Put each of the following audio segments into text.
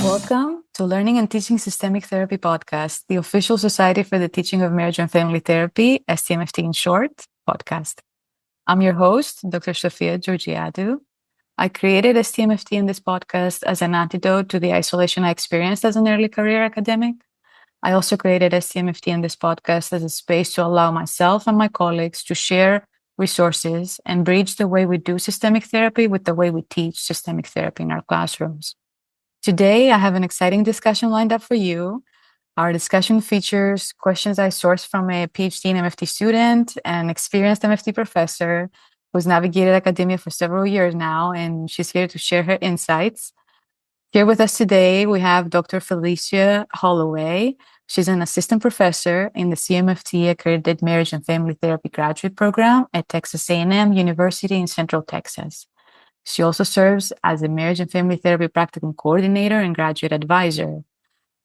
Welcome to Learning and Teaching Systemic Therapy podcast, the official society for the teaching of marriage and family therapy, STMFT in short, podcast. I'm your host, Dr. Shofia Georgiadou. I created STMFT in this podcast as an antidote to the isolation I experienced as an early career academic. I also created STMFT in this podcast as a space to allow myself and my colleagues to share resources and bridge the way we do systemic therapy with the way we teach systemic therapy in our classrooms. Today, I have an exciting discussion lined up for you. Our discussion features questions I sourced from a Ph.D. in MFT student and experienced MFT professor who's navigated academia for several years now, and she's here to share her insights. Here with us today, we have Dr. Felicia Holloway. She's an assistant professor in the CMFT accredited marriage and family therapy graduate program at Texas A&M University in Central Texas. She also serves as a marriage and family therapy practicum coordinator and graduate advisor,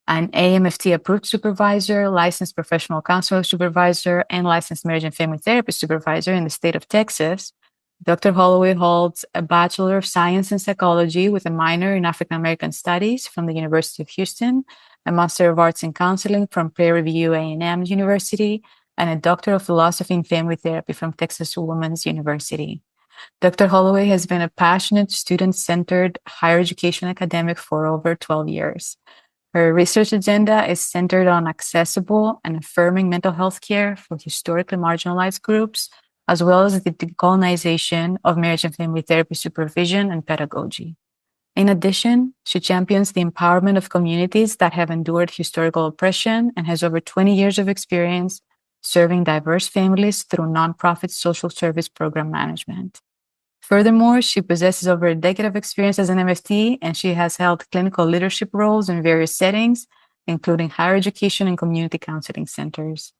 an AMFT approved supervisor, licensed professional counselor supervisor, and licensed marriage and family therapy supervisor in the state of Texas. Dr. Holloway holds a Bachelor of Science in Psychology with a minor in African American Studies from the University of Houston, a Master of Arts in Counseling from Prairie View A&M University, and a Doctor of Philosophy in Family Therapy from Texas Women's University. Dr. Holloway has been a passionate, student-centered higher education academic for over 12 years. Her research agenda is centered on accessible and affirming mental health care for historically marginalized groups, as well as the decolonization of marriage and family therapy supervision and pedagogy. In addition, she champions the empowerment of communities that have endured historical oppression and has over 20 years of experience serving diverse families through nonprofit social service program management. Furthermore, she possesses over a decade of experience as an MFT, and she has held clinical leadership roles in various settings, including higher education and community counseling centers.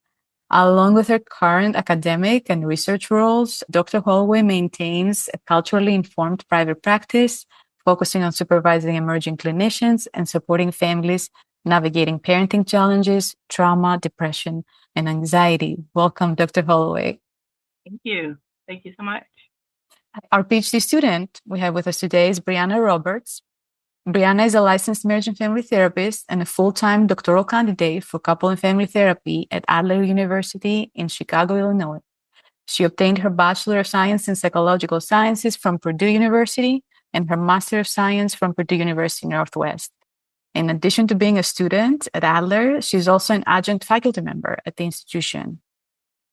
Along with her current academic and research roles, Dr. Holloway maintains a culturally informed private practice, focusing on supervising emerging clinicians and supporting families navigating parenting challenges, trauma, depression, and anxiety. Welcome, Dr. Holloway. Thank you. Thank you so much. Our PhD student we have with us today is Briana Roberts. Briana is a licensed marriage and family therapist and a full-time doctoral candidate for couple and family therapy at Adler University in Chicago, Illinois. She obtained her Bachelor of Science in Psychological Sciences from Purdue University and her Master of Science from Purdue University Northwest. In addition to being a student at Adler, she's also an adjunct faculty member at the institution.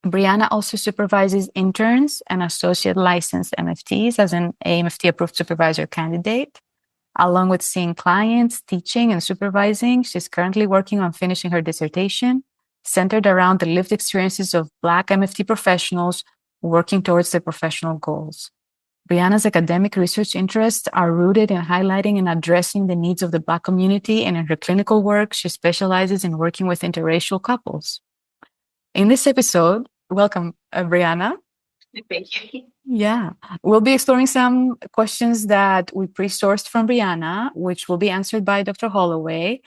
Briana also supervises interns and associate licensed MFTs as an AMFT-approved supervisor candidate. Along with seeing clients, teaching, and supervising, she's currently working on finishing her dissertation, centered around the lived experiences of Black MFT professionals working towards their professional goals. Briana's academic research interests are rooted in highlighting and addressing the needs of the Black community, and in her clinical work, she specializes in working with interracial couples. In this episode, welcome, Briana. Thank you. Yeah, we'll be exploring some questions that we pre-sourced from Briana, which will be answered by Dr. Holloway.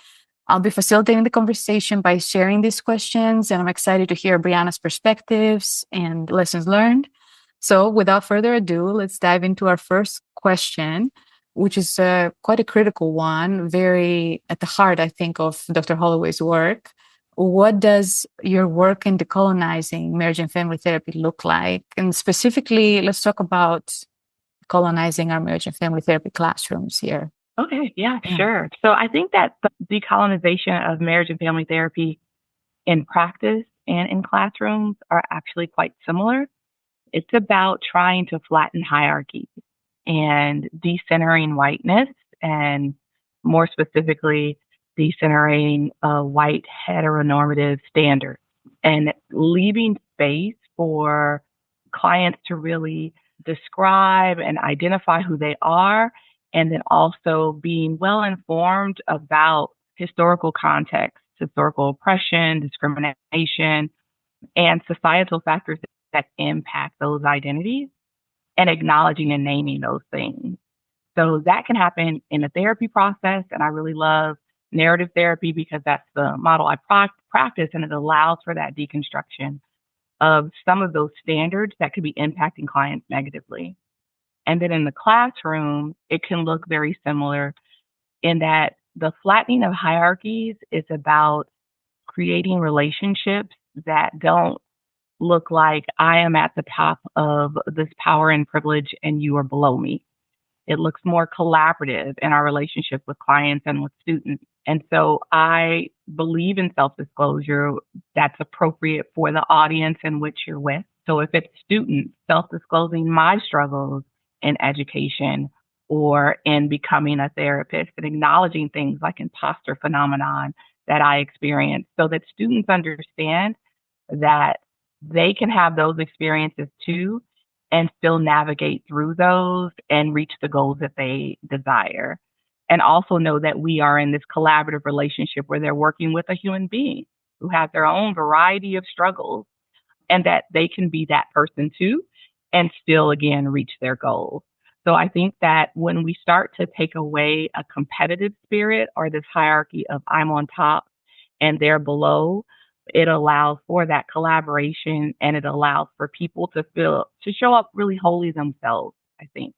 I'll be facilitating the conversation by sharing these questions, and I'm excited to hear Briana's perspectives and lessons learned. So without further ado, let's dive into our first question, which is quite a critical one, very at the heart, I think, of Dr. Holloway's work. What does your work in decolonizing marriage and family therapy look like? And specifically, let's talk about colonizing our marriage and family therapy classrooms here. Okay, yeah, sure. So I think that the decolonization of marriage and family therapy in practice and in classrooms are actually quite similar. It's about trying to flatten hierarchy and decentering whiteness, and more specifically, decentering white heteronormative standards and leaving space for clients to really describe and identify who they are, and then also being well informed about historical context, historical oppression, discrimination, and societal factors that impact those identities, and acknowledging and naming those things. So that can happen in the therapy process, and I really love narrative therapy because that's the model I practice, and it allows for that deconstruction of some of those standards that could be impacting clients negatively. And then in the classroom, it can look very similar in that the flattening of hierarchies is about creating relationships that don't look like I am at the top of this power and privilege and you are below me. It looks more collaborative in our relationship with clients and with students. And so I believe in self-disclosure that's appropriate for the audience in which you're with. So if it's students self-disclosing my struggles in education or in becoming a therapist and acknowledging things like imposter phenomenon that I experience so that students understand that they can have those experiences too and still navigate through those and reach the goals that they desire. And also know that we are in this collaborative relationship where they're working with a human being who has their own variety of struggles and that they can be that person too and still, again, reach their goals. So I think that when we start to take away a competitive spirit or this hierarchy of I'm on top and they're below, it allows for that collaboration and it allows for people to show up really wholly themselves, I think,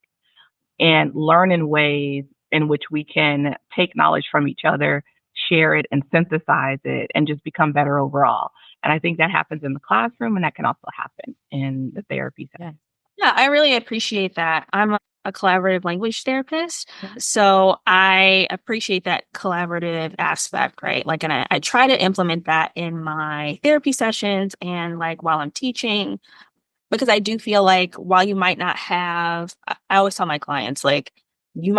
and learn in ways in which we can take knowledge from each other, share it and synthesize it and just become better overall. And I think that happens in the classroom and that can also happen in the therapy setting. Yeah, I really appreciate that. I'm a collaborative language therapist. So I appreciate that collaborative aspect, right? Like, and I try to implement that in my therapy sessions and like while I'm teaching, because I do feel like while you might not have, I always tell my clients, like, you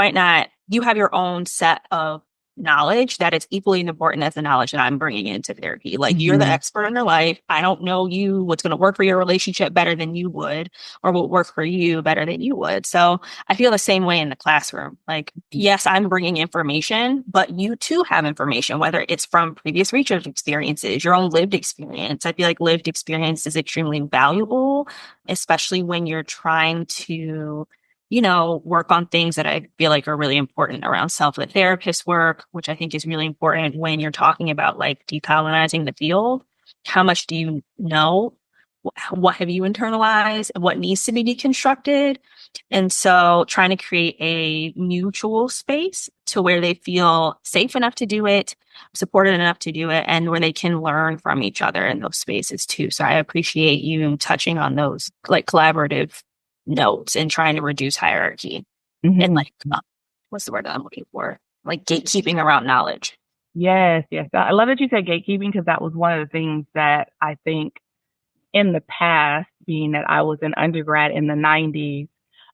have your own set of knowledge that is equally important as the knowledge that I'm bringing into therapy. Like, you're the expert in your life. I don't know what's going to work for your relationship better than you would, or what work for you better than you would. So I feel the same way in the classroom. Like, yes, I'm bringing information, but you too have information, whether it's from previous research experiences, your own lived experience. I feel like lived experience is extremely valuable, especially when you're trying to work on things that I feel like are really important around self-therapist work, which I think is really important when you're talking about like decolonizing the field. How much do you know? What have you internalized? What needs to be deconstructed? And so trying to create a mutual space to where they feel safe enough to do it, supported enough to do it, and where they can learn from each other in those spaces too. So I appreciate you touching on those like collaborative notes and trying to reduce hierarchy and like what's the word that I'm looking for? Like gatekeeping around knowledge. Yes. I love that you said gatekeeping because that was one of the things that I think in the past, being that I was an undergrad in the 90s,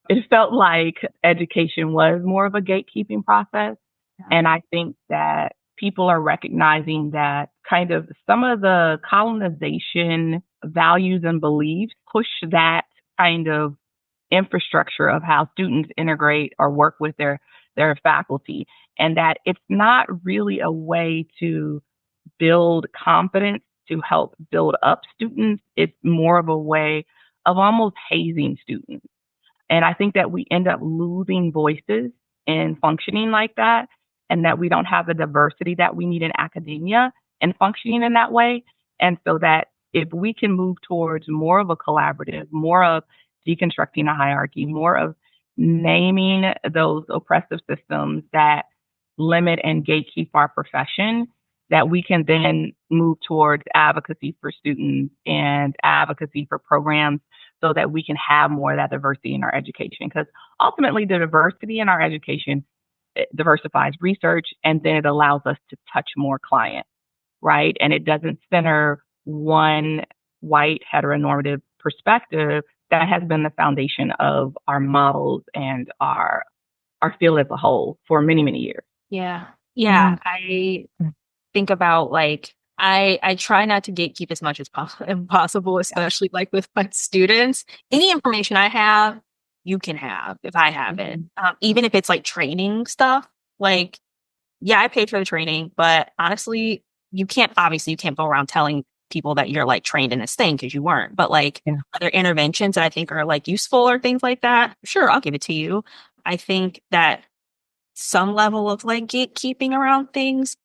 it felt like education was more of a gatekeeping process. Yeah. And I think that people are recognizing that kind of some of the colonization values and beliefs push that kind of infrastructure of how students integrate or work with their faculty, and that it's not really a way to build confidence to help build up students. It's more of a way of almost hazing students. And I think that we end up losing voices in functioning like that, and that we don't have the diversity that we need in academia and functioning in that way. And so that if we can move towards more of a collaborative, more of deconstructing a hierarchy, more of naming those oppressive systems that limit and gatekeep our profession, that we can then move towards advocacy for students and advocacy for programs so that we can have more of that diversity in our education. Because ultimately, the diversity in our education diversifies research, and then it allows us to touch more clients, right? And it doesn't center one white heteronormative perspective that has been the foundation of our models and our field as a whole for many, many years. Yeah. I think about like, I try not to gatekeep as much as possible, especially like with my students. Any information I have, you can have if I have it. Even if it's like training stuff, like, yeah, I paid for the training, but honestly, you can't go around telling people that you're like trained in this thing because you weren't. But like other interventions that I think are like useful or things like that, sure, I'll give it to you. I think that some level of like gatekeeping around things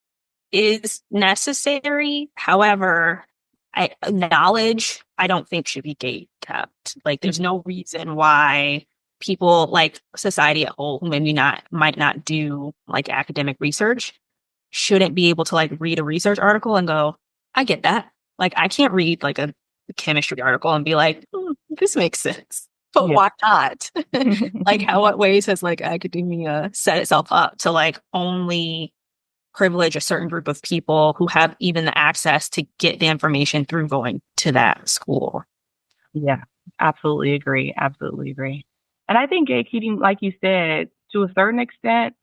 is necessary. However, knowledge, I don't think should be gate kept. Like, there's no reason why people, like society at whole, who might not do like academic research, shouldn't be able to like read a research article and go, I get that. Like, I can't read like a chemistry article and be like, this makes sense. But why not? Like, what ways has like academia set itself up to like only privilege a certain group of people who have even the access to get the information through going to that school? Yeah, absolutely agree. Absolutely agree. And I think gatekeeping, like you said, to a certain extent,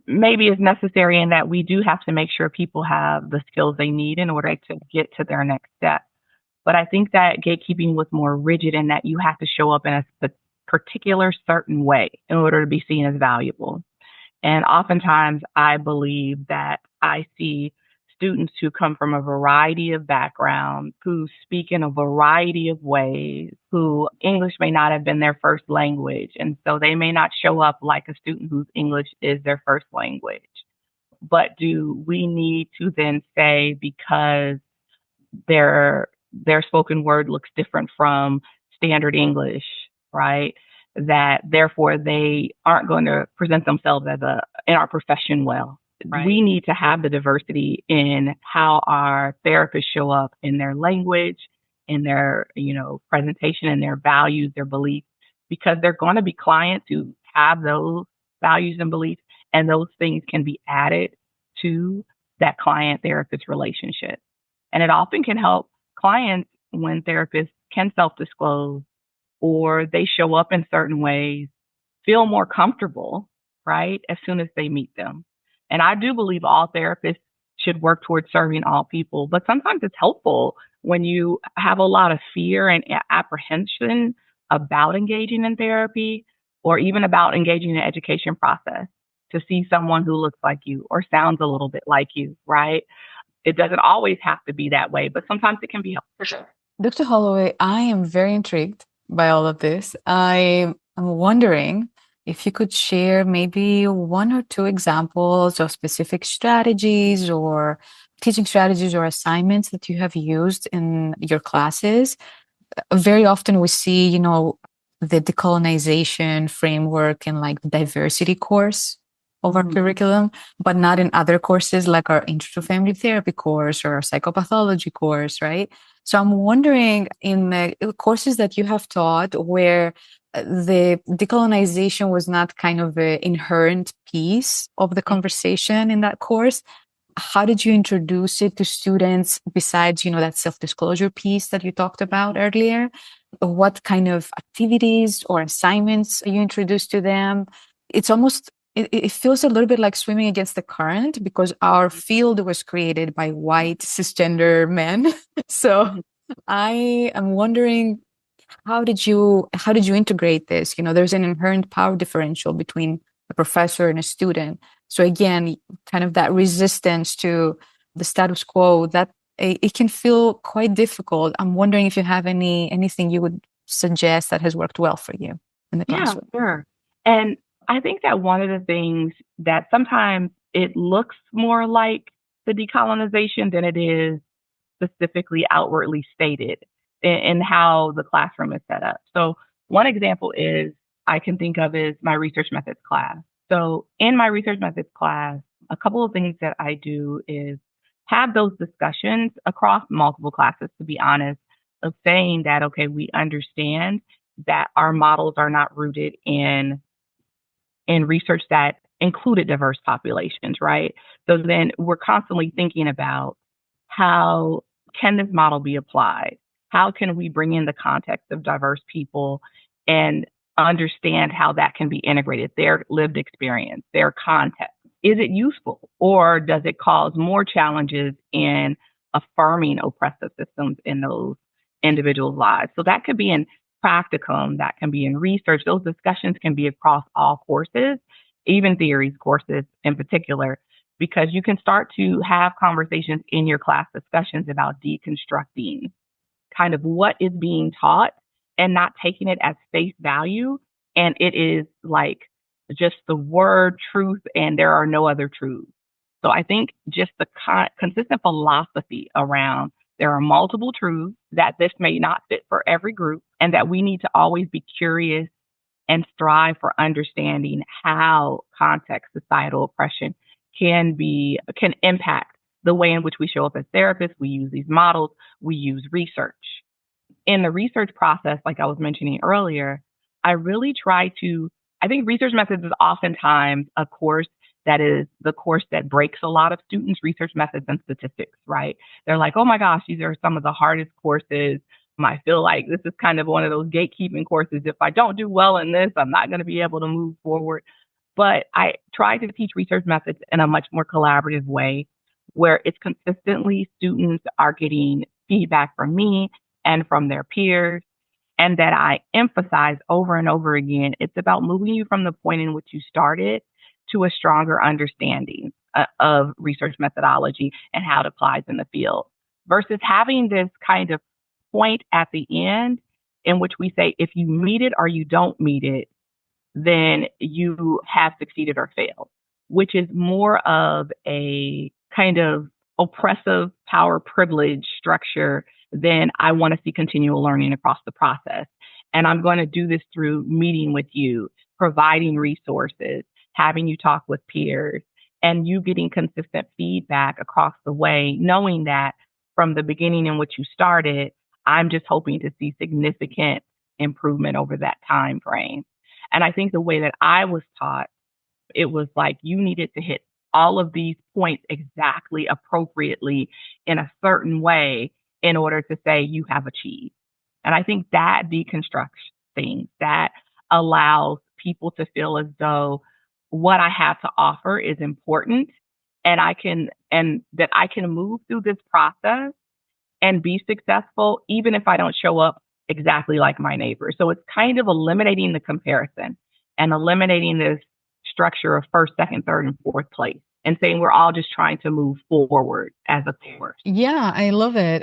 maybe is necessary in that we do have to make sure people have the skills they need in order to get to their next step. But I think that gatekeeping was more rigid in that you have to show up in a particular certain way in order to be seen as valuable. And oftentimes I believe that I see students who come from a variety of backgrounds, who speak in a variety of ways, who English may not have been their first language. And so they may not show up like a student whose English is their first language. But do we need to then say, because their spoken word looks different from standard English, right, that therefore they aren't going to present themselves as in our profession well? Right. We need to have the diversity in how our therapists show up in their language, in their, presentation, and their values, their beliefs, because they're going to be clients who have those values and beliefs, and those things can be added to that client therapist relationship. And it often can help clients when therapists can self-disclose or they show up in certain ways, feel more comfortable, right, as soon as they meet them. And I do believe all therapists should work towards serving all people, but sometimes it's helpful when you have a lot of fear and apprehension about engaging in therapy or even about engaging in the education process to see someone who looks like you or sounds a little bit like you, right? It doesn't always have to be that way, but sometimes it can be helpful. For sure. Dr. Holloway, I am very intrigued by all of this. I am wondering if you could share maybe one or two examples of specific strategies or teaching strategies or assignments that you have used in your classes. Very often we see, the decolonization framework in like the diversity course of our curriculum, but not in other courses like our Intro to Family Therapy course or our psychopathology course, right? So I'm wondering, in the courses that you have taught where the decolonization was not kind of an inherent piece of the conversation in that course, how did you introduce it to students besides, that self-disclosure piece that you talked about earlier? What kind of activities or assignments you introduced to them? It's almost, it feels a little bit like swimming against the current because our field was created by white cisgender men. So I am wondering, how did you integrate this? There's an inherent power differential between a professor and a student. So again, kind of that resistance to the status quo, that it can feel quite difficult. I'm wondering if you have anything you would suggest that has worked well for you in the classroom. Yeah, sure. And I think that one of the things that sometimes it looks more like the decolonization than it is specifically outwardly stated in how the classroom is set up. So one example I can think of is my research methods class. So in my research methods class, a couple of things that I do is have those discussions across multiple classes, to be honest, of saying that, okay, we understand that our models are not rooted in research that included diverse populations, right? So then we're constantly thinking about how can this model be applied? How can we bring in the context of diverse people and understand how that can be integrated, their lived experience, their context? Is it useful, or does it cause more challenges in affirming oppressive systems in those individuals' lives? So that could be in practicum, that can be in research. Those discussions can be across all courses, even theories courses in particular, because you can start to have conversations in your class discussions about deconstructing kind of what is being taught and not taking it as face value. And it is like just the word truth and there are no other truths. So I think just the consistent philosophy around there are multiple truths, that this may not fit for every group, and that we need to always be curious and strive for understanding how context, societal oppression can impact the way in which we show up as therapists. We use these models, we use research. In the research process, like I was mentioning earlier, I think research methods is oftentimes a course that is the course that breaks a lot of students, research methods and statistics, right? They're like, oh my gosh, these are some of the hardest courses. I feel like this is kind of one of those gatekeeping courses. If I don't do well in this, I'm not going to be able to move forward. But I try to teach research methods in a much more collaborative way, where it's consistently students are getting feedback from me and from their peers, and that I emphasize over and over again. It's about moving you from the point in which you started to a stronger understanding of research methodology and how it applies in the field, versus having this kind of point at the end in which we say, if you meet it or you don't meet it, then you have succeeded or failed, which is more of a kind of oppressive power privilege structure than I want to see continual learning across the process. And I'm going to do this through meeting with you, providing resources, having you talk with peers, and you getting consistent feedback across the way, knowing that from the beginning in which you started, I'm just hoping to see significant improvement over that time frame. And I think the way that I was taught, it was like you needed to hit all of these points exactly appropriately in a certain way in order to say you have achieved. And I think that deconstructs things, that allows people to feel as though what I have to offer is important, and that I can move through this process and be successful, even if I don't show up exactly like my neighbor. So it's kind of eliminating the comparison and eliminating this structure of first, second, third, and fourth place, and saying we're all just trying to move forward as a course. Yeah, I love it.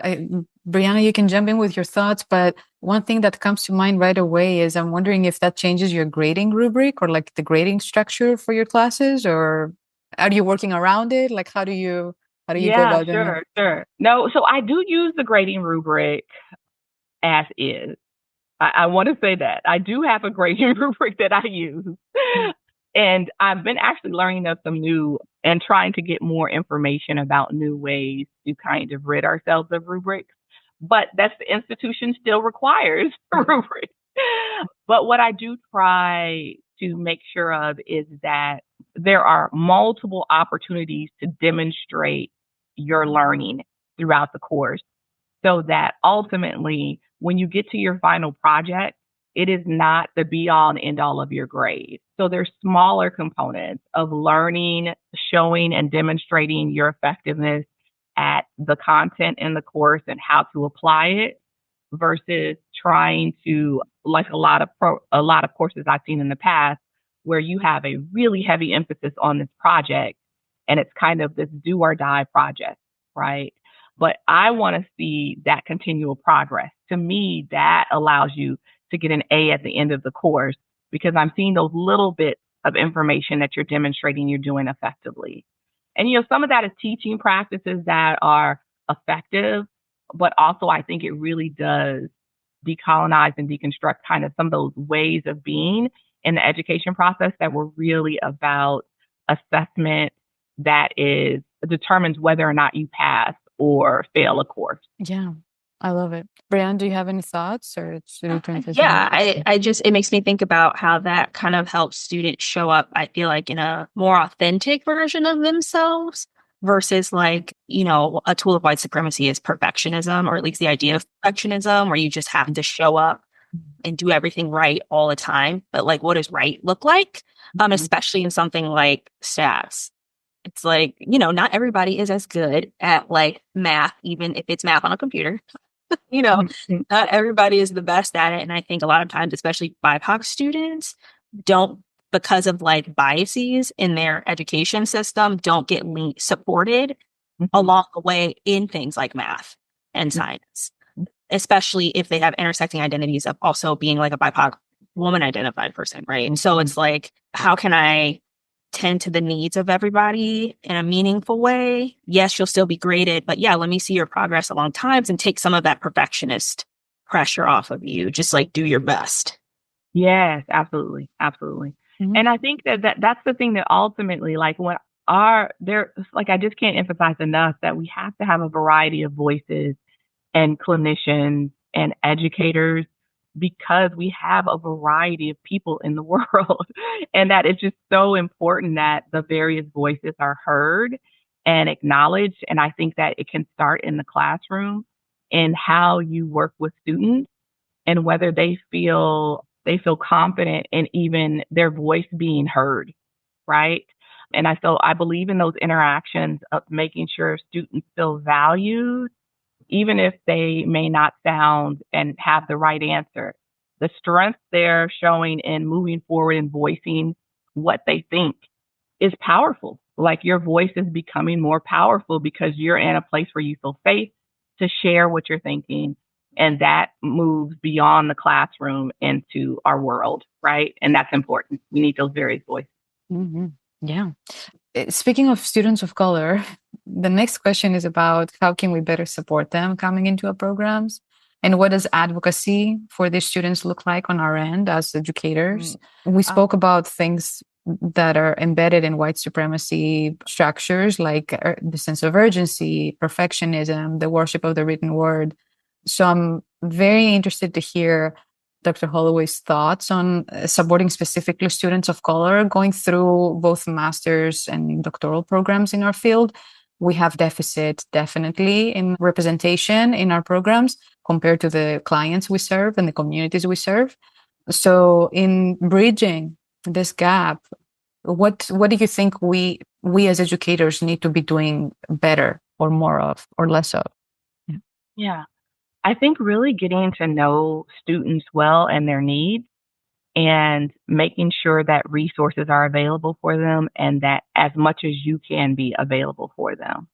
Briana, you can jump in with your thoughts, but one thing that comes to mind right away is I'm wondering if that changes your grading rubric or like the grading structure for your classes, or are you working around it? Like, how do you go about doing it? Sure. No, so I do use the grading rubric as is. I want to say that I do have a grading rubric that I use. And I've been actually learning of some new and trying to get more information about new ways to kind of rid ourselves of rubrics. But that's the institution still requires a rubric. But what I do try to make sure of is that there are multiple opportunities to demonstrate your learning throughout the course, so that ultimately, when you get to your final project, it is not the be all and end all of your grade. So there's smaller components of learning, showing, and demonstrating your effectiveness at the content in the course and how to apply it, versus trying to, like a lot of courses I've seen in the past, where you have a really heavy emphasis on this project and it's kind of this do or die project, right? But I want to see that continual progress. To me, that allows you to get an A at the end of the course, because I'm seeing those little bits of information that you're demonstrating you're doing effectively. And, some of that is teaching practices that are effective, but also I think it really does decolonize and deconstruct kind of some of those ways of being in the education process that were really about assessment that determines whether or not you pass or fail a course. Yeah, I love it. Brianna, do you have any thoughts, or should we transition? Yeah, it makes me think about how that kind of helps students show up, I feel like, in a more authentic version of themselves, versus like, a tool of white supremacy is perfectionism, or at least the idea of perfectionism, where you just have to show up and do everything right all the time. But like, what does right look like? Especially in something like stats. It's like, not everybody is as good at like math, even if it's math on a computer. Not everybody is the best at it. And I think a lot of times, especially BIPOC students, don't, because of like biases in their education system, don't get supported along the way in things like math and science, especially if they have intersecting identities of also being like a BIPOC woman identified person, right? And so it's like, how can I tend to the needs of everybody in a meaningful way, yes, you'll still be graded, but yeah, let me see your progress along times and take some of that perfectionist pressure off of you. Just like do your best. Yes, absolutely. Absolutely. Mhm. And I think that's the thing that ultimately, like when like, I just can't emphasize enough that we have to have a variety of voices and clinicians and educators because we have a variety of people in the world. And that it's just so important that the various voices are heard and acknowledged. And I think that it can start in the classroom in how you work with students and whether they feel confident in even their voice being heard, right? And I believe in those interactions of making sure students feel valued, even if they may not sound and have the right answer. The strength they're showing in moving forward and voicing what they think is powerful. Like your voice is becoming more powerful because you're in a place where you feel safe to share what you're thinking. And that moves beyond the classroom into our world, right? And that's important. We need those various voices. Mhm. Yeah. Speaking of students of color, the next question is about how can we better support them coming into our programs? And what does advocacy for these students look like on our end as educators? We spoke about things that are embedded in white supremacy structures, like the sense of urgency, perfectionism, the worship of the written word. So I'm very interested to hear Dr. Holloway's thoughts on supporting specifically students of color going through both master's and doctoral programs in our field. We have deficit definitely in representation in our programs compared to the clients we serve and the communities we serve. So in bridging this gap, what do you think we as educators need to be doing better or more of or less of? Yeah. Yeah. I think really getting to know students well and their needs and making sure that resources are available for them and that as much as you can be available for them.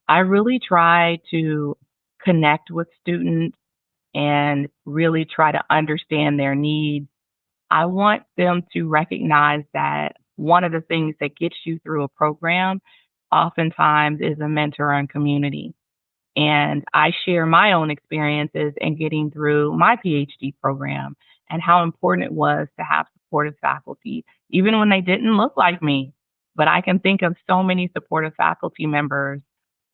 I really try to connect with students and really try to understand their needs. I want them to recognize that one of the things that gets you through a program oftentimes is a mentor and community. And I share my own experiences in getting through my PhD program and how important it was to have supportive faculty, even when they didn't look like me. But I can think of so many supportive faculty members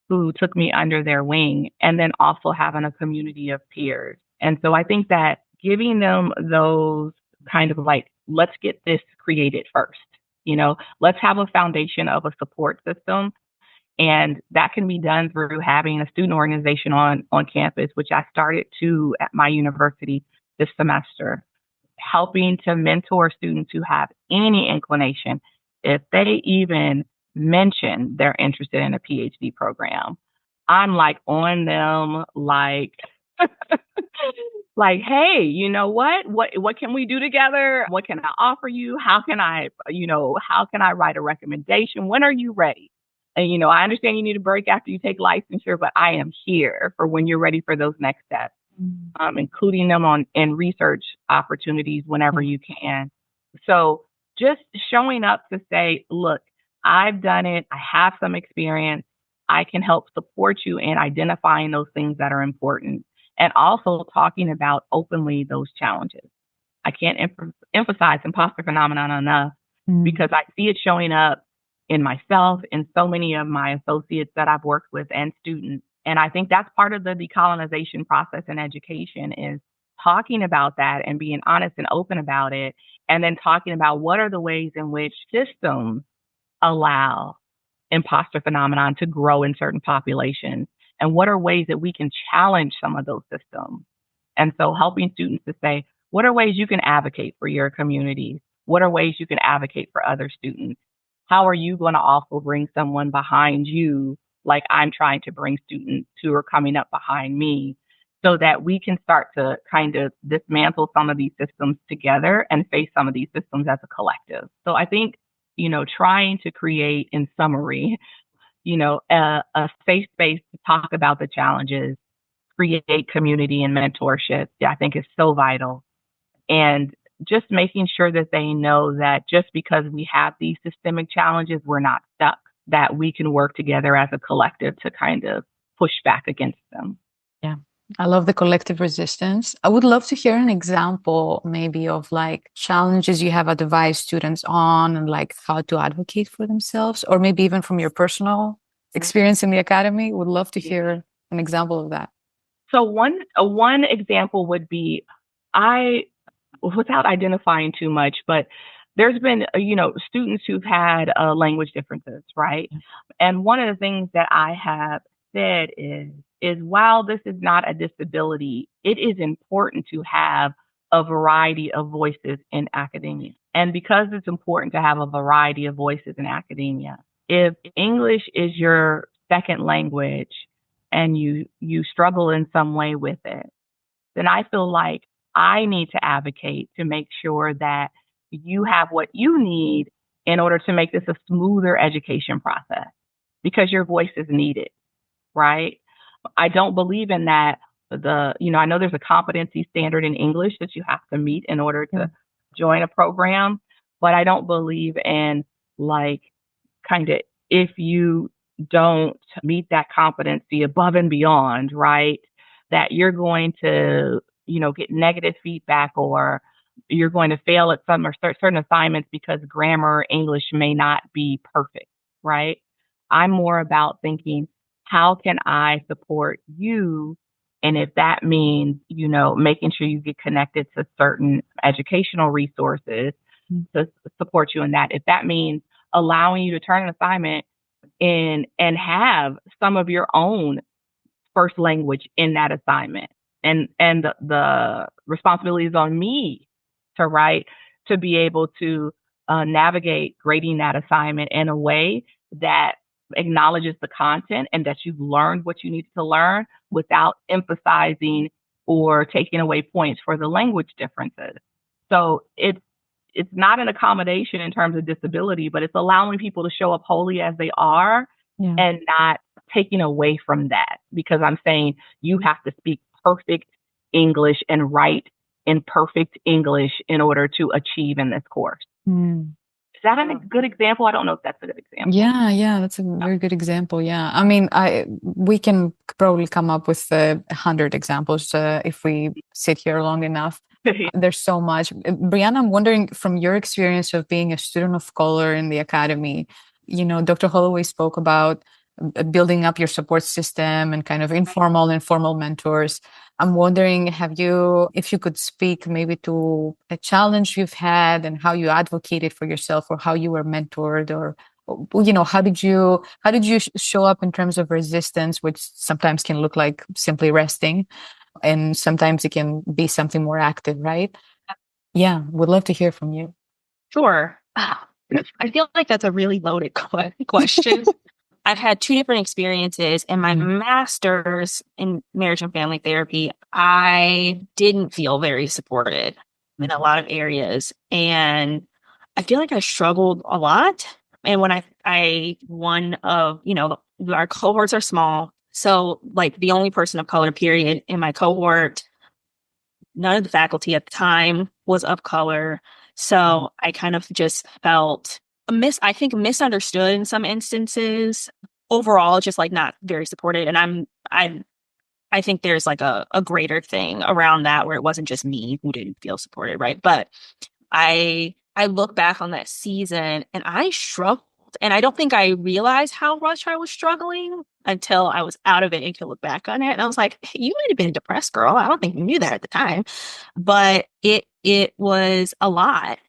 who took me under their wing and then also having a community of peers. And so I think that giving them those kind of like, let's get this created first, let's have a foundation of a support system and that can be done through having a student organization on campus, which I started to at my university this semester, helping to mentor students who have any inclination, if they even mention they're interested in a PhD program. I'm like on them, like, like, hey, you know what? What can we do together? What can I offer you? How can I write a recommendation? When are you ready? And I understand you need a break after you take licensure, but I am here for when you're ready for those next steps, including them in research opportunities whenever you can. So just showing up to say, look, I've done it. I have some experience. I can help support you in identifying those things that are important and also talking about openly those challenges. I can't emphasize imposter phenomenon enough because I see it showing up in myself, in so many of my associates that I've worked with and students. And I think that's part of the decolonization process in education is talking about that and being honest and open about it. And then talking about what are the ways in which systems allow imposter phenomenon to grow in certain populations and what are ways that we can challenge some of those systems. And so helping students to say, what are ways you can advocate for your communities? What are ways you can advocate for other students? How are you going to also bring someone behind you, like I'm trying to bring students who are coming up behind me, so that we can start to kind of dismantle some of these systems together and face some of these systems as a collective. So I think, trying to create, in summary, a safe space to talk about the challenges, create community and mentorship, I think is so vital. And just making sure that they know that just because we have these systemic challenges, we're not stuck, that we can work together as a collective to kind of push back against them. Yeah. I love the collective resistance. I would love to hear an example maybe of like challenges you have advised students on and like how to advocate for themselves, or maybe even from your personal experience in the academy. Would love to hear an example of that. So one example would be, without identifying too much, but there's been, students who've had language differences, right? And one of the things that I have said is while this is not a disability, it is important to have a variety of voices in academia. And because it's important to have a variety of voices in academia, if English is your second language and you struggle in some way with it, then I feel like I need to advocate to make sure that you have what you need in order to make this a smoother education process, because your voice is needed, right? I don't believe in that. I know there's a competency standard in English that you have to meet in order to join a program, but I don't believe in like kind of, if you don't meet that competency above and beyond, right, that you're going to, get negative feedback, or you're going to fail at some or certain assignments because grammar or English may not be perfect, right? I'm more about thinking, how can I support you? And if that means, making sure you get connected to certain educational resources to support you in that, if that means allowing you to turn an assignment in and have some of your own first language in that assignment, and the responsibility is on me to be able to navigate grading that assignment in a way that acknowledges the content and that you've learned what you need to learn without emphasizing or taking away points for the language differences. So it's not an accommodation in terms of disability, but it's allowing people to show up wholly as they are and not taking away from that, because I'm saying you have to speak perfect English and write in perfect English in order to achieve in this course. Is that a good example? I don't know if that's a good example. Yeah, that's a very good example. Yeah, I mean, we can probably come up with 100 examples if we sit here long enough. There's so much. Briana, I'm wondering, from your experience of being a student of color in the academy, Dr. Holloway spoke about building up your support system and kind of informal and formal mentors. I'm wondering, if you could speak maybe to a challenge you've had and how you advocated for yourself, or how you were mentored, or how did you show up in terms of resistance, which sometimes can look like simply resting, and sometimes it can be something more active, right? Yeah, would love to hear from you. Sure. I feel like that's a really loaded question. I've had two different experiences. In my master's in marriage and family therapy, I didn't feel very supported in a lot of areas. And I feel like I struggled a lot. And when our cohorts are small. So like the only person of color, period, in my cohort, none of the faculty at the time was of color. So I kind of just felt misunderstood in some instances. Overall, just like not very supported. And I think there's like a greater thing around that, where it wasn't just me who didn't feel supported, right? But I look back on that season and I struggled. And I don't think I realized how much I was struggling until I was out of it and could look back on it. And I was like, hey, you might have been a depressed girl. I don't think you knew that at the time. But it was a lot.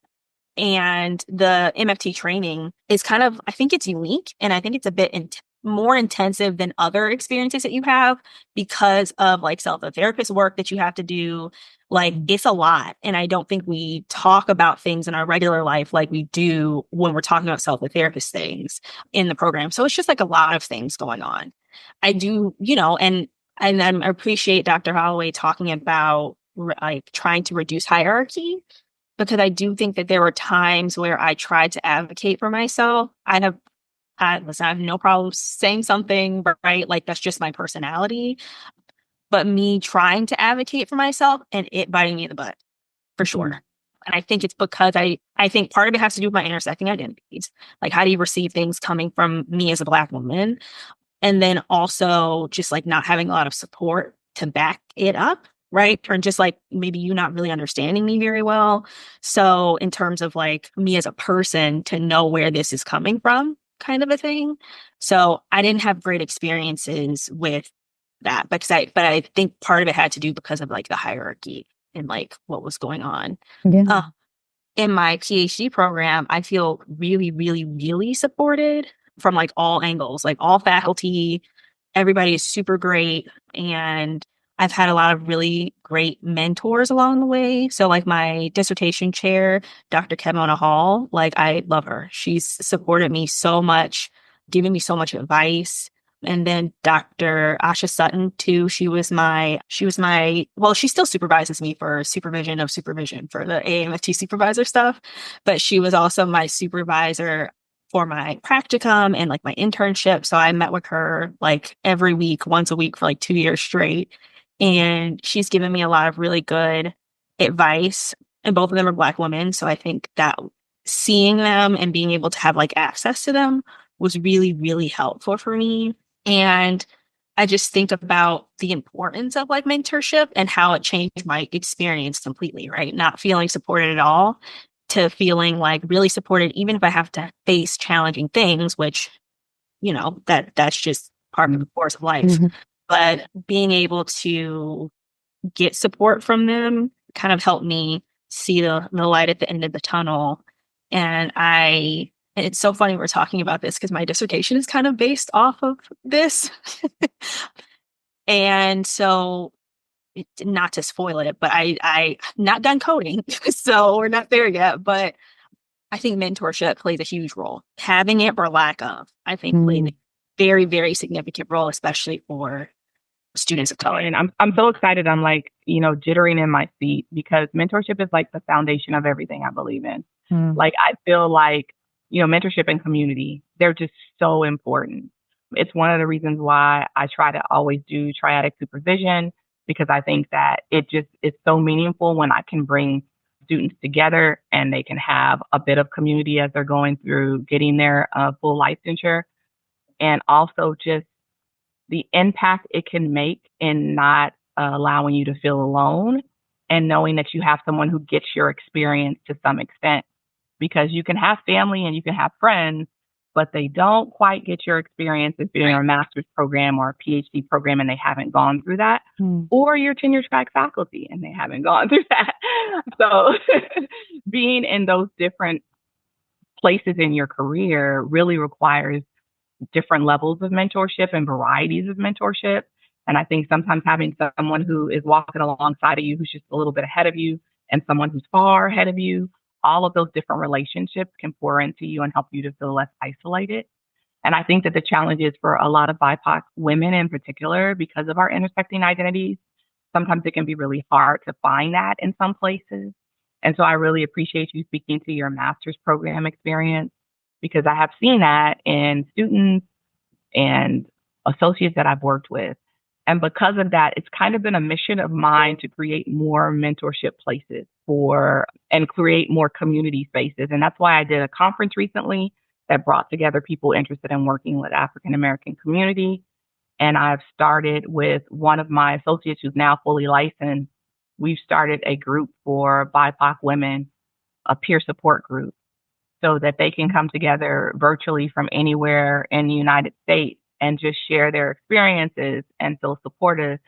And the MFT training is kind of, I think it's unique, and I think it's a bit more intensive than other experiences that you have because of like self-therapist work that you have to do. Like it's a lot. And I don't think we talk about things in our regular life like we do when we're talking about self-therapist things in the program. So it's just like a lot of things going on. I do, and I appreciate Dr. Holloway talking about like trying to reduce hierarchy, because I do think that there were times where I tried to advocate for myself. I have no problem saying something, right? Like that's just my personality. But me trying to advocate for myself and it biting me in the butt, for sure. And I think it's because I think part of it has to do with my intersecting identities. Like, how do you receive things coming from me as a Black woman? And then also just like not having a lot of support to back it up, right? Or just like maybe you not really understanding me very well. So in terms of like me as a person to know where this is coming from, kind of a thing. So I didn't have great experiences with that because but I think part of it had to do because of like the hierarchy and like what was going on. Yeah. In my PhD program, I feel really, really, really supported from like all angles, like all faculty, everybody is super great. And I've had a lot of really great mentors along the way. So like my dissertation chair, Dr. Kemona Hall, like I love her. She's supported me so much, giving me so much advice. And then Dr. Asha Sutton too. Well, she still supervises me for supervision for the AMFT supervisor stuff, but she was also my supervisor for my practicum and like my internship. So I met with her like every week, once a week for like 2 years straight. And she's given me a lot of really good advice. And both of them are Black women. So I think that seeing them and being able to have like access to them was really, really helpful for me. And I just think about the importance of like mentorship and how it changed my experience completely, right? Not feeling supported at all to feeling like really supported, even if I have to face challenging things, which, that's just part of the course of life. Mm-hmm. But being able to get support from them kind of helped me see the light at the end of the tunnel. And it's so funny we're talking about this because my dissertation is kind of based off of this. And so, not to spoil it, but I not done coding, so we're not there yet. But I think mentorship plays a huge role. Having it or lack of, I think, plays a very, very significant role, especially for students of color. And I'm so excited. I'm like, jittering in my seat because mentorship is like the foundation of everything I believe in. Like, I feel like, mentorship and community, they're just so important. It's one of the reasons why I try to always do triadic supervision, because I think that it just is so meaningful when I can bring students together and they can have a bit of community as they're going through getting their full licensure, and also just the impact it can make in not allowing you to feel alone and knowing that you have someone who gets your experience to some extent. Because you can have family and you can have friends, but they don't quite get your experience if you're in a master's program or a PhD program and they haven't gone through that, or you're tenure track faculty and they haven't gone through that. So being in those different places in your career really requires different levels of mentorship and varieties of mentorship. And I think sometimes having someone who is walking alongside of you, who's just a little bit ahead of you, and someone who's far ahead of you, all of those different relationships can pour into you and help you to feel less isolated. And I think that the challenge is for a lot of BIPOC women in particular, because of our intersecting identities, sometimes it can be really hard to find that in some places. And so I really appreciate you speaking to your master's program experience, because I have seen that in students and associates that I've worked with. And because of that, it's kind of been a mission of mine to create more mentorship places and create more community spaces. And that's why I did a conference recently that brought together people interested in working with African American community. And I've started with one of my associates who's now fully licensed. We've started a group for BIPOC women, a peer support group, so that they can come together virtually from anywhere in the United States and just share their experiences and feel supported.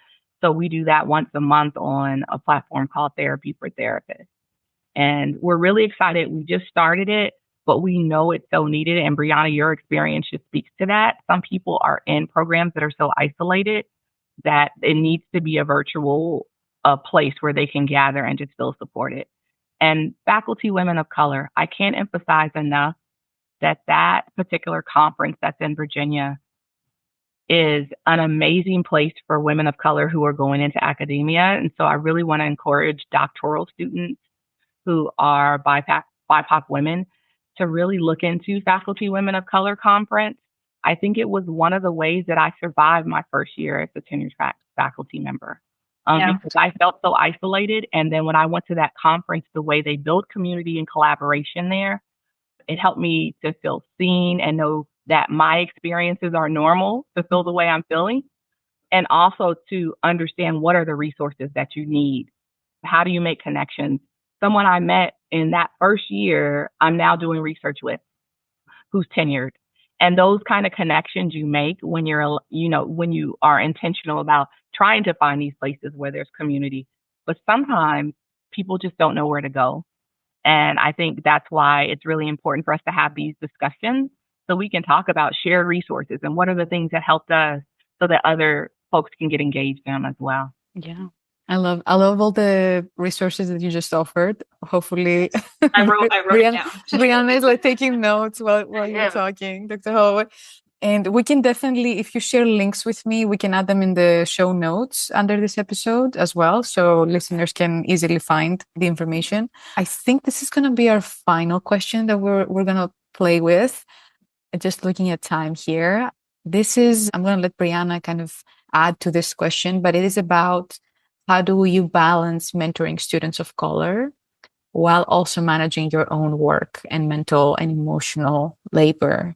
So we do that once a month on a platform called Therapy for Therapists. And we're really excited. We just started it, but we know it's so needed. And Briana, your experience just speaks to that. Some people are in programs that are so isolated that it needs to be a virtual place where they can gather and just feel supported. And faculty women of color, I can't emphasize enough that particular conference that's in Virginia is an amazing place for women of color who are going into academia. And so I really want to encourage doctoral students who are BIPOC women to really look into Faculty Women of Color Conference. I think it was one of the ways that I survived my first year as a tenure track faculty member. because I felt so isolated. And then when I went to that conference, the way they build community and collaboration there, it helped me to feel seen and know that my experiences are normal to feel the way I'm feeling. And also to understand what are the resources that you need. How do you make connections? Someone I met in that first year, I'm now doing research with, who's tenured. And those kind of connections you make when when you are intentional about trying to find these places where there's community. But sometimes people just don't know where to go. And I think that's why it's really important for us to have these discussions so we can talk about shared resources and what are the things that helped us so that other folks can get engaged in them as well. Yeah. I love all the resources that you just offered. Hopefully, I wrote it down. Briana is like taking notes while you're talking, Dr. Holloway. And we can definitely, if you share links with me, we can add them in the show notes under this episode as well, so listeners can easily find the information. I think this is going to be our final question that we're going to play with. Just looking at time here. I'm going to let Briana kind of add to this question, but it is about how do you balance mentoring students of color while also managing your own work and mental and emotional labor?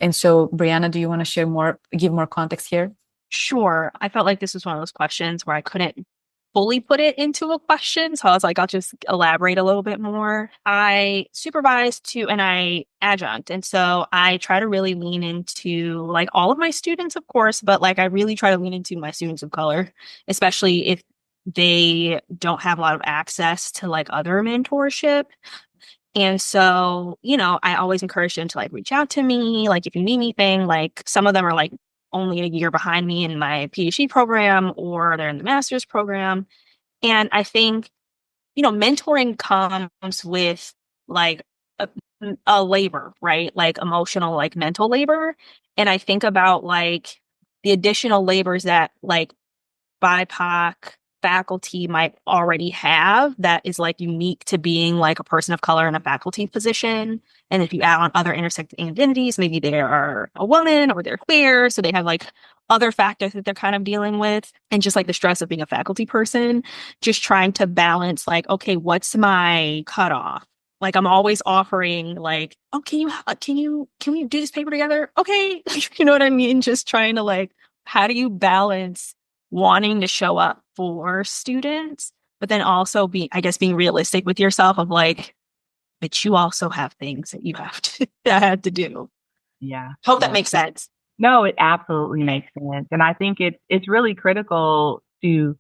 And so, Briana, do you want to give more context here? Sure. I felt like this was one of those questions where I couldn't fully put it into a question. So I was like, I'll just elaborate a little bit more. I supervise and I adjunct. And so I try to really lean into like all of my students, of course, but like I really try to lean into my students of color, especially if they don't have a lot of access to like other mentorship. And so, I always encourage them to like reach out to me. Like if you need anything, like some of them are like only a year behind me in my PhD program or they're in the master's program. And I think, mentoring comes with like a labor, right? Like emotional, like mental labor. And I think about like the additional labors that like BIPOC faculty might already have that is like unique to being like a person of color in a faculty position. And if you add on other intersecting identities, maybe they are a woman or they're queer, so they have like other factors that they're kind of dealing with, and just like the stress of being a faculty person, just trying to balance like, okay, what's my cutoff? Like I'm always offering like, oh, can we do this paper together? Okay. You know what I mean? Just trying to like, how do you balance wanting to show up for students, but then also being realistic with yourself of like, but you also have things that you have to do. Yeah. Hope that makes sense. No, it absolutely makes sense. And I think it's really critical to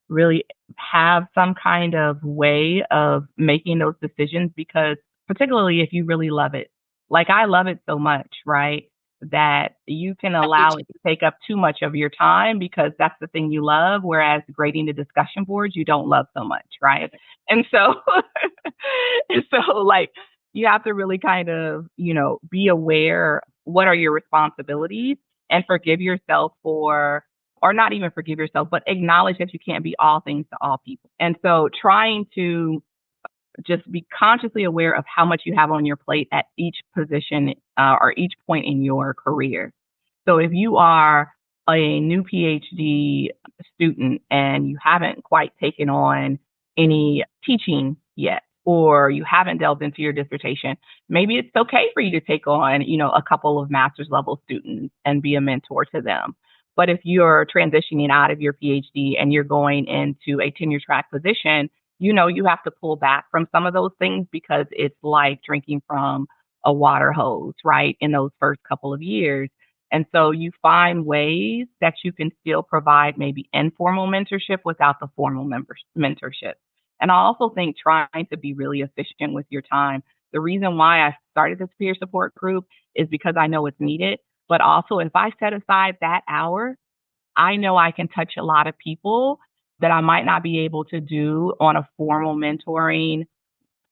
really have some kind of way of making those decisions, because particularly if you really love it, like I love it so much, right? That you can allow it to take up too much of your time because that's the thing you love. Whereas grading the discussion boards, you don't love so much, right? And so, like you have to really kind of, be aware what are your responsibilities and forgive yourself or not even forgive yourself, but acknowledge that you can't be all things to all people. And so trying to just be consciously aware of how much you have on your plate at each position or each point in your career. So if you are a new PhD student and you haven't quite taken on any teaching yet, or you haven't delved into your dissertation, maybe it's okay for you to take on, a couple of master's level students and be a mentor to them. But if you're transitioning out of your PhD and you're going into a tenure track position, you have to pull back from some of those things because it's like drinking from a water hose, right? In those first couple of years. And so you find ways that you can still provide maybe informal mentorship without the formal mentorship. And I also think trying to be really efficient with your time. The reason why I started this peer support group is because I know it's needed. But also, if I set aside that hour, I know I can touch a lot of people that I might not be able to do on a formal mentoring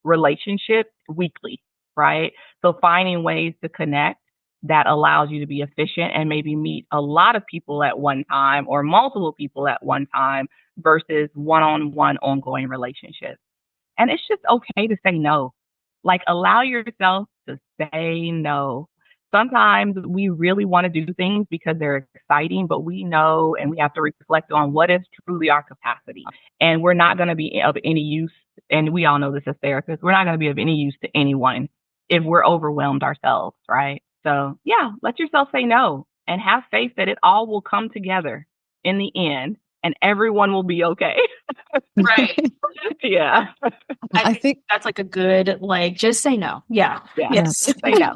relationship weekly, right? So finding ways to connect that allows you to be efficient and maybe meet a lot of people at one time or multiple people at one time versus one-on-one ongoing relationships. And it's just okay to say no. Like allow yourself to say no. sometimes we really want to do things because they're exciting, but we know and we have to reflect on what is truly our capacity. And we're not going to be of any use. And we all know this as therapists. We're not going to be of any use to anyone if we're overwhelmed ourselves, right? So yeah, let yourself say no and have faith that it all will come together in the end and everyone will be okay. Right. Yeah. I think that's like a good, like, just say no. Yeah. Yes. Say no.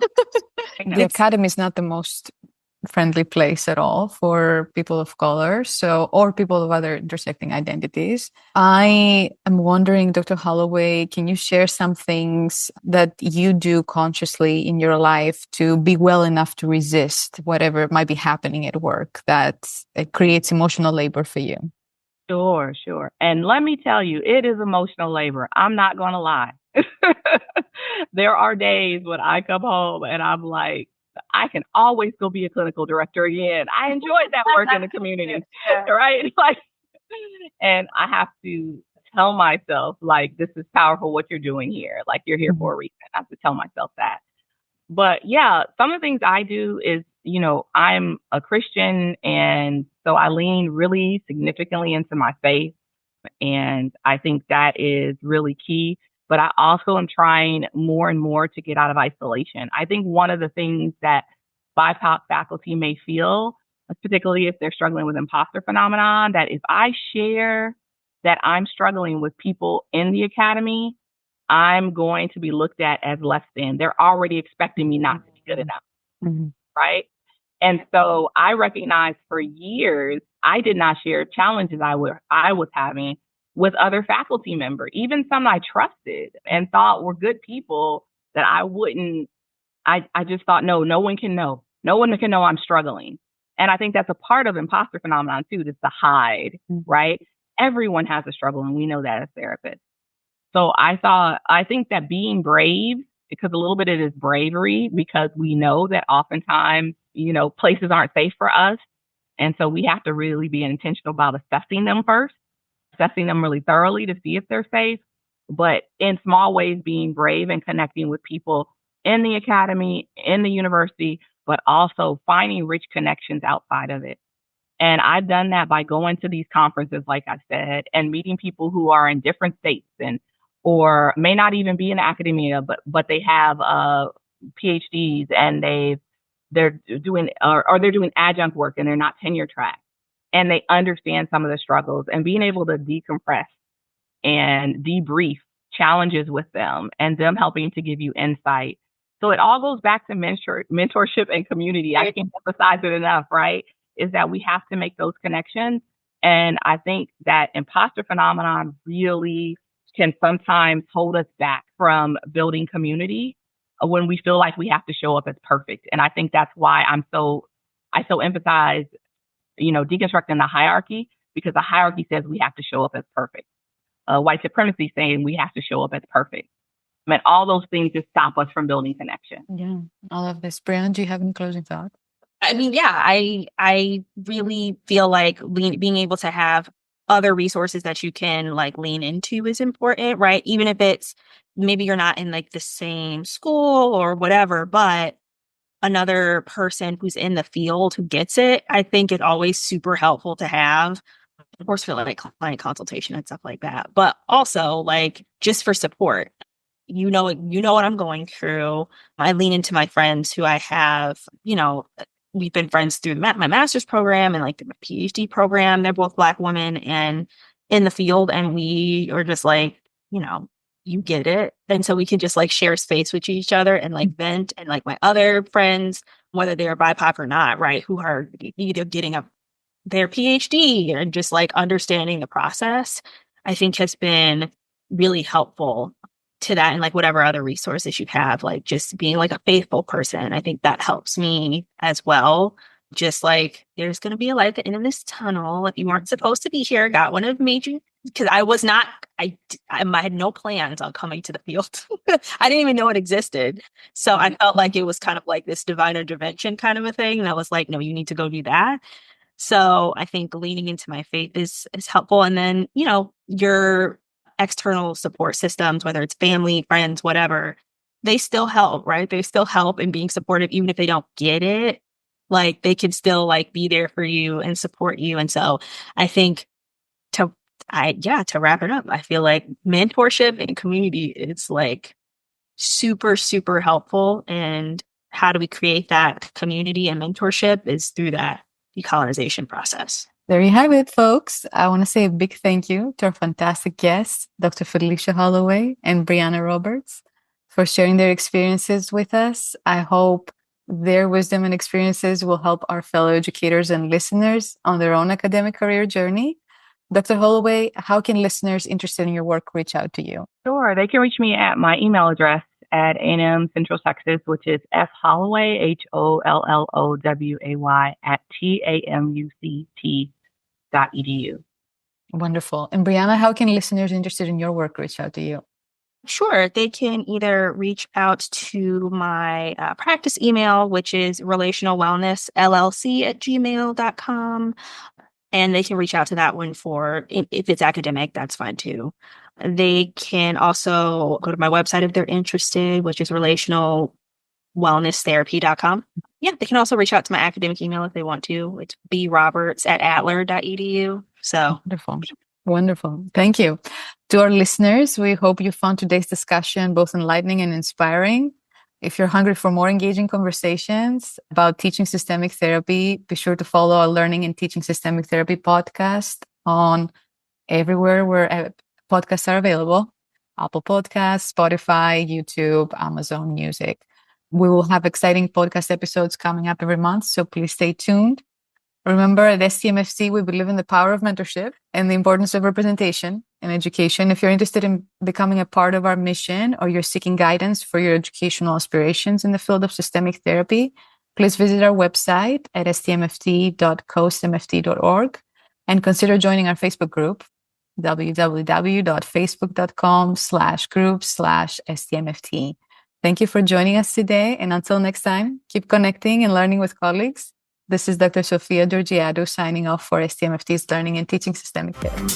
The academy is not the most friendly place at all for people of color, or people of other intersecting identities. I am wondering, Dr. Holloway, can you share some things that you do consciously in your life to be well enough to resist whatever might be happening at work that it creates emotional labor for you? Sure. And let me tell you, it is emotional labor. I'm not going to lie. There are days when I come home and I'm like, I can always go be a clinical director again. I enjoyed that work in the community, right? And I have to tell myself, like, this is powerful what you're doing here. Like, you're here for a reason. I have to tell myself that. But yeah, some of the things I do is, I'm a Christian, and so I lean really significantly into my faith. And I think that is really key. But I also am trying more and more to get out of isolation. I think one of the things that BIPOC faculty may feel, particularly if they're struggling with imposter phenomenon, that if I share that I'm struggling with people in the academy, I'm going to be looked at as less than. They're already expecting me not to be good enough, right? And so I recognized for years, I did not share challenges I was having with other faculty members, even some I trusted and thought were good people that I wouldn't. I just thought, no one can know. No one can know I'm struggling. And I think that's a part of imposter phenomenon too, just to hide, right? Everyone has a struggle, and we know that as therapists. So I think that being brave, because a little bit of it is bravery, because we know that oftentimes, places aren't safe for us. And so we have to really be intentional about assessing them first, assessing them really thoroughly to see if they're safe. But in small ways, being brave and connecting with people in the academy, in the university, but also finding rich connections outside of it. And I've done that by going to these conferences, like I said, and meeting people who are in different states or may not even be in academia, but they have PhDs and they're doing adjunct work and they're not tenure track, and they understand some of the struggles, and being able to decompress and debrief challenges with them and them helping to give you insight. So it all goes back to mentorship and community. I can't emphasize it enough, right? Is that we have to make those connections. And I think that imposter phenomenon really can sometimes hold us back from building community when we feel like we have to show up as perfect. And I think that's why I so emphasize, deconstructing the hierarchy, because the hierarchy says we have to show up as perfect. White supremacy saying we have to show up as perfect. I mean, all those things just stop us from building connection. Yeah, all of this. Brianna, do you have any closing thoughts? I mean, yeah, I really feel like being able to have other resources that you can like lean into is important, right? Even if it's maybe you're not in like the same school or whatever, but another person who's in the field who gets it, I think it's always super helpful to have. Of course, for like client consultation and stuff like that, but also like just for support. You know what I'm going through. I lean into my friends who I have, we've been friends through my master's program and like the PhD program. They're both Black women and in the field. And we are just like, you get it. And so we can just like share space with each other and like vent. And like my other friends, whether they're BIPOC or not, right, who are either getting their PhD and just like understanding the process, I think has been really helpful to that, and like whatever other resources you have, like just being like a faithful person. I think that helps me as well. Just like there's going to be a light at the end of this tunnel. If you weren't supposed to be here, God wouldn't have made you, because I was not, I had no plans on coming to the field. I didn't even know it existed. So I felt like it was kind of like this divine intervention kind of a thing. And I was like, no, you need to go do that. So I think leaning into my faith is helpful. And then, your external support systems, whether it's family, friends, whatever, they still help, right? They still help in being supportive, even if they don't get it. Like they can still like be there for you and support you. And so I think to wrap it up, I feel like mentorship and community is like super, super helpful. And how do we create that community and mentorship is through that decolonization process. There you have it, folks. I want to say a big thank you to our fantastic guests, Dr. Felicia Holloway and Briana Roberts, for sharing their experiences with us. I hope their wisdom and experiences will help our fellow educators and listeners on their own academic career journey. Dr. Holloway, how can listeners interested in your work reach out to you? Sure. They can reach me at my email address at A&M Central Texas, which is fholloway, HOLLOWAY @TAMUCT.edu. Wonderful. And Briana, how can listeners interested in your work reach out to you? Sure. They can either reach out to my practice email, which is relationalwellnessllc@gmail.com. And they can reach out to that one for, if it's academic, that's fine too. They can also go to my website if they're interested, which is relationalwellnesstherapy.com. Yeah, they can also reach out to my academic email if they want to. It's broberts@adler.edu. So wonderful. Wonderful. Thank you. To our listeners, we hope you found today's discussion both enlightening and inspiring. If you're hungry for more engaging conversations about teaching systemic therapy, be sure to follow our Learning and Teaching Systemic Therapy podcast on everywhere where podcasts are available: Apple Podcasts, Spotify, YouTube, Amazon Music. We will have exciting podcast episodes coming up every month, so please stay tuned. Remember, at STMFT, we believe in the power of mentorship and the importance of representation in education. If you're interested in becoming a part of our mission or you're seeking guidance for your educational aspirations in the field of systemic therapy, please visit our website at stmft.coastmft.org and consider joining our Facebook group, www.facebook.com/group/stmft. Thank you for joining us today. And until next time, keep connecting and learning with colleagues. This is Dr. Shofia Georgiadou signing off for STMFT's Learning and Teaching Systemic Therapy.